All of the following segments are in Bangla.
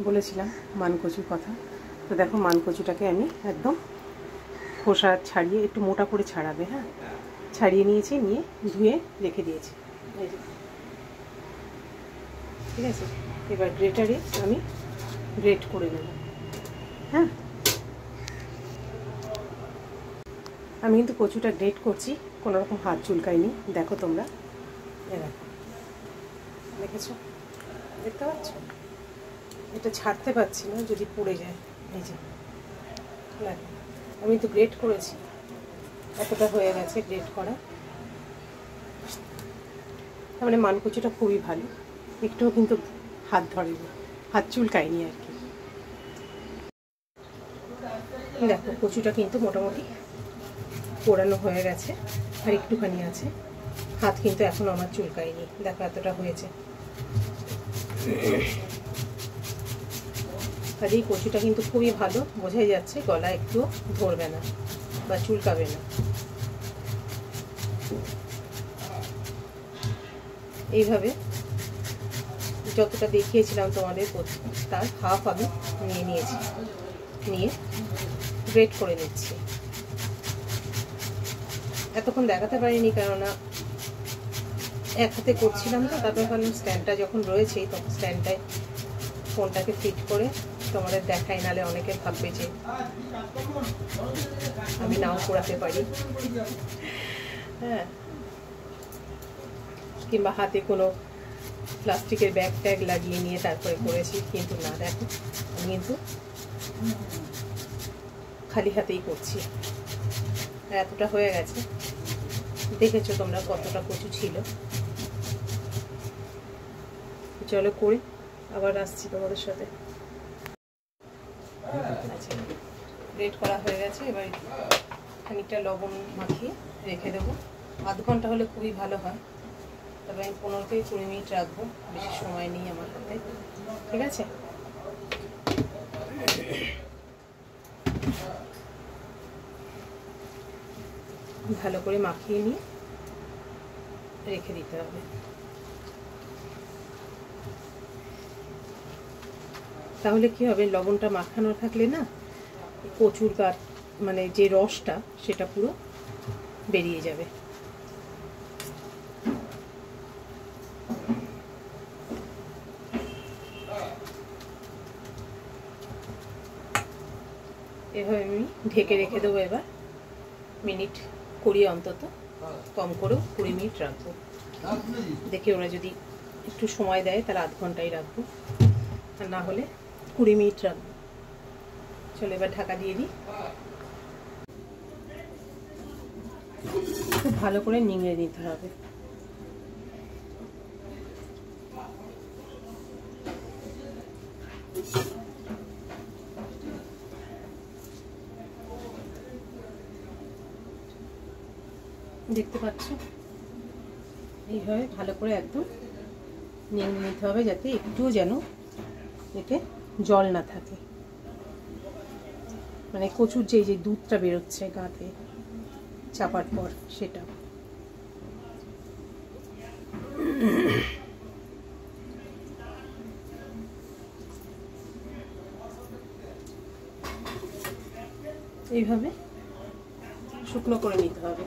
বলেছিলাম মানকচুর কথা। তো দেখো মানকচুটাকে আমি একদম খোসা ছাড়িয়ে, একটু মোটা করে ছাড়াবে, হ্যাঁ, ছাড়িয়ে নিয়েছি, নিয়ে ধুয়ে রেখে দিয়েছি। ঠিক আছে, এবার গ্রেটারে আমি গ্রেট করে নেব। হ্যাঁ, আমি কিন্তু কচুটা গ্রেট করছি, কোনো রকম হাত চুলকায়নি। দেখো তোমরা, দেখো, দেখেছো, দেখতে পাচ্ছ? এটা ছাড়তে পারছি না, যদি পড়ে যায়। এই যে দেখো, আমি তো গ্রেট করেছি, এতটা হয়ে গেছে গ্রেট করা। তার মানে মানকচুটা খুবই ভালো, একটুও কিন্তু হাত ধরেনি, হাত চুলকায়নি আর কি। দেখো কচুটা কিন্তু মোটামুটি পোড়ানো হয়ে গেছে, আর একটুখানি আছে, হাত কিন্তু এখনো আমার চুলকায়নি। দেখো এতটা হয়েছে। কাজেই কচুটা কিন্তু খুবই ভালো, বোঝাই যাচ্ছে, গলা একটু ধরবে না বা চুলকাবে না। এইভাবে যতটা দেখিয়েছিলাম তোমাদের, তার হাফ আমি নিয়ে নিয়েছি, নিয়ে গ্রেট করে নিচ্ছি। এতক্ষণ দেখাতে পারিনি, কেননা এক হাতে করছিলাম তো। তারপর ভাবলাম স্ট্যান্ডটা যখন রয়েছেই, তখন স্ট্যান্ডটায় ফোনটাকে ফিট করে তোমাদের দেখাই, নালে অনেকে ভাববে যে আমি নাও করাতে পারি। হ্যাঁ, কিংবা হাতে কোনো প্লাস্টিকের ব্যাগ ট্যাগ লাগিয়ে নিয়ে তারপরে করেছি, কিন্তু না, দেখো আমি কিন্তু খালি হাতেই করছি। এতটা হয়ে গেছে, দেখেছো তোমরা কতটা কচু ছিল। চলো করি, আবার আসছি তোমাদের সাথে। আচ্ছা, গ্রেট করা হয়ে গেছে, এবার খানিকটা লবণ মাখিয়ে রেখে দেবো। আধ ঘন্টা হলে খুবই ভালো হয়, তবে আমি 15 থেকে 20 মিনিট রাখবো, বেশি সময় নেই আমার হাতে। ঠিক আছে, ভালো করে মাখিয়ে নিয়ে রেখে দিতে হবে। তাহলে কি হবে, লবণটা মাখানো থাকলে না, কচুর গাছ মানে যে রসটা, সেটা পুরো বেরিয়ে যাবে। এভাবে আমি ঢেকে রেখে দেবো। এবার মিনিট 20 অন্তত, কম করেও 20 মিনিট রাখবো। দেখে ওরা যদি একটু সময় দেয় তাহলে আধ ঘন্টাই রাখবো, আর না হলে 20 মিনিট রাখবো। চলো এবার ঢাকা দিয়ে দিই। খুব ভালো করে নিংড়ে নিতে হবে। দেখতে পাচ্ছ, এইভাবে ভালো করে একদম নিংড়ে নিতে হবে, যাতে একটুও যেন এতে জল না থাকে। মানে কচুর যে দুধটা বেরোচ্ছে গাতে চাপার পর, সেটা। এইভাবে শুকনো করে নিতে হবে।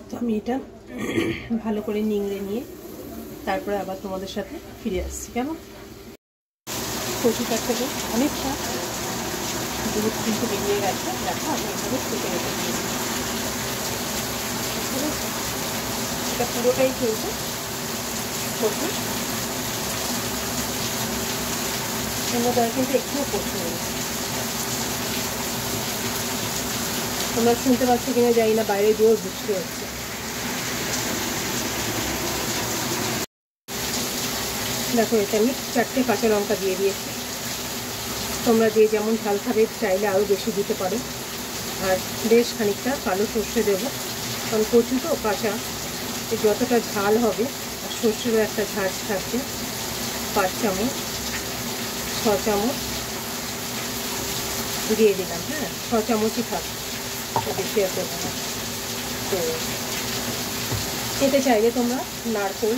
তো আমি এটা ভালো করে নিংড়ে নিয়ে তারপরে আবার তোমাদের সাথে ফিরে আসছি। কেমন, কচুটার থেকে অনেকটা দুধ কিন্তু বেরিয়ে গেছে। দেখো আমি এভাবে ফুটে রেখে দিয়েছি। এটা পুরোটাই কিন্তু কচু, এর মধ্যে কিন্তু একটুও কচু নেই। তোমরা শুনতে পাচ্ছ কিনা জানি না, বাইরে জোর বৃষ্টি হচ্ছে। দেখো এটা আমি 4টে কাঁচা লঙ্কা দিয়ে দিয়েছি। তোমরা যে যেমন ঝাল খাবে চাইলে আরও বেশি দিতে পারো। আর বেশ খানিকটা কালো সর্ষে দেবো, কারণ কচু তো কাঁচা, যতটা ঝাল হবে, আর সর্ষেরও একটা ঝাঁজ থাকবে। 5 চামচ 6 চামচ দিয়ে দিলাম। হ্যাঁ, 6 চামচই থাকবে, বেশি আর দেবো না। তো এতে চাইলে তোমরা নারকেল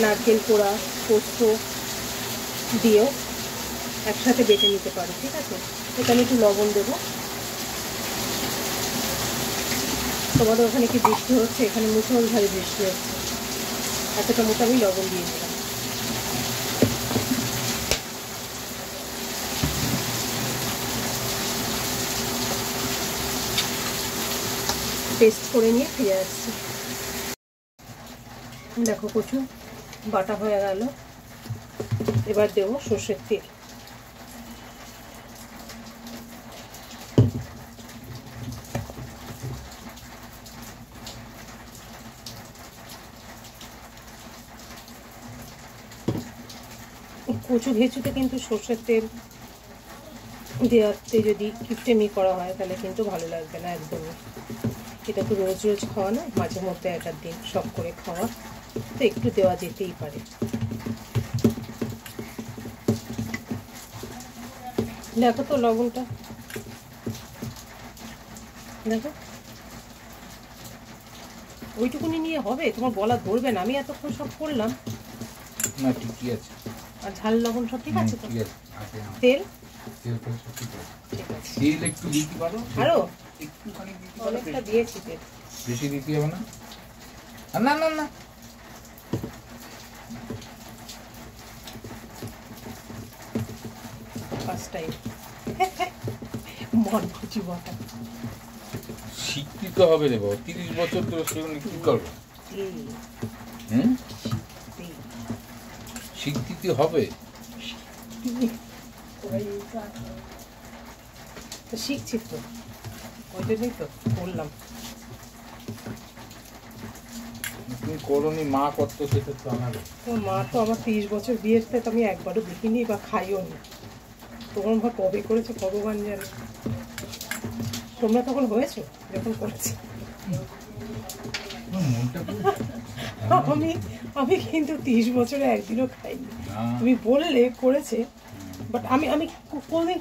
নারকেল কোড়া, পোস্ত দিয়েও একসাথে বেটে নিতে পারো, ঠিক আছে। এখানে একটু লবণ দেবো। তোমাদের ওখানে কি বৃষ্টি হচ্ছে? এখানে মুষলধারে বৃষ্টি হচ্ছে। এতটা মতো আমি লবণ দিয়ে দিলাম। পেস্ট করে নিয়ে ফিরে আসছি। দেখো কচু বাটা হয়ে গেল। এবার দেবো সর্ষের তেল। কচু ভেজুতে কিন্তু সর্ষের তেল দেওয়াতে যদি কিপটেমি করা হয় তাহলে কিন্তু ভালো লাগবে না একদমই। এটা তো রোজ রোজ খাওয়া না, মাঝে মধ্যে একটা দিন শখ করে খাওয়া, তো একটু দেওয়া যেতেই পারে। দেখো তো লবণটা, দেখো ওইটুকুনি নিয়ে হবে? তোমার গলা ধরবে না? আমি এতক্ষণ সব করলাম না, ঠিকই আছে। আর ঝাল লবণ সব ঠিক আছে তো? তেল তেল ঠিক আছে। তেল একটু দিতে পারো, আরো একটুখানি দিতে পারো। অনেকটা দিয়েছি তেল, বেশি দিতে হবে না। না না না, ফার্স্ট টাইম মন খুশি বটা। শিখতে তো হবে রে বাবা, 30 বছর ধরে সেগুলো কি করবো? শিখতে হবে। শিখছি তো, ওই জন্যই তো বললাম। তুমি করোনি, মা করতো, সেটা তো আমার। মা তো আমার 30 বছর বিয়ের থেকে আমি একবারও দেখিনি বা খাইও নি। তোমার মা কবে করেছে ভগবান জানে। তোমরা তখন হয়েছো যখন করেছে? আমি কিন্তু 30 বছরে একদিনও খাইনি। তুমি বললে করেছে, বাট আমি কোনোদিন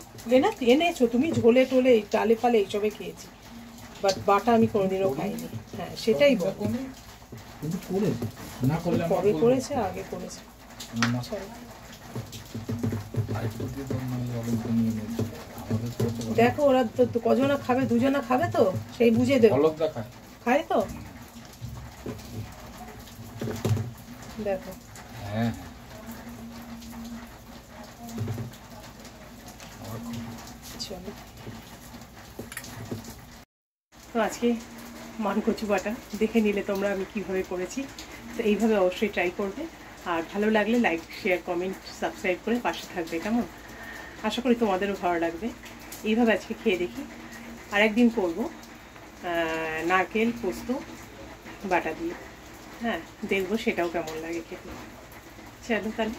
এনেছো তুমি ঝোলে টোলে ডালে ফালে এইসবে খেয়েছি, বাট বাটা আমি কোনোদিনও খাইনি। হ্যাঁ সেটাই বল। কবে করেছে? আগে করেছে। দেখো ওরা তো কজনা খাবে, দুজনা খাবে তো সেই বুঝে দেবো। খায় তো দেখো। হ্যাঁ চলো, তো আজকে মানকচু বাটা দেখে নিলে তোমরা আমি কিভাবে করেছি। তো এইভাবে অবশ্যই ট্রাই করবে, আর ভালো লাগলে লাইক, শেয়ার, কমেন্ট, সাবস্ক্রাইব করে পাশে থাকবে, কেমন? আশা করি তোমাদেরও ভালো লাগবে। এইভাবে আজকে খেয়ে দেখি। আর একদিন করবো নারকেল পোস্ত বাটা দিয়ে। হ্যাঁ দেখবো সেটাও কেমন লাগে খেতে। চলো তাহলে।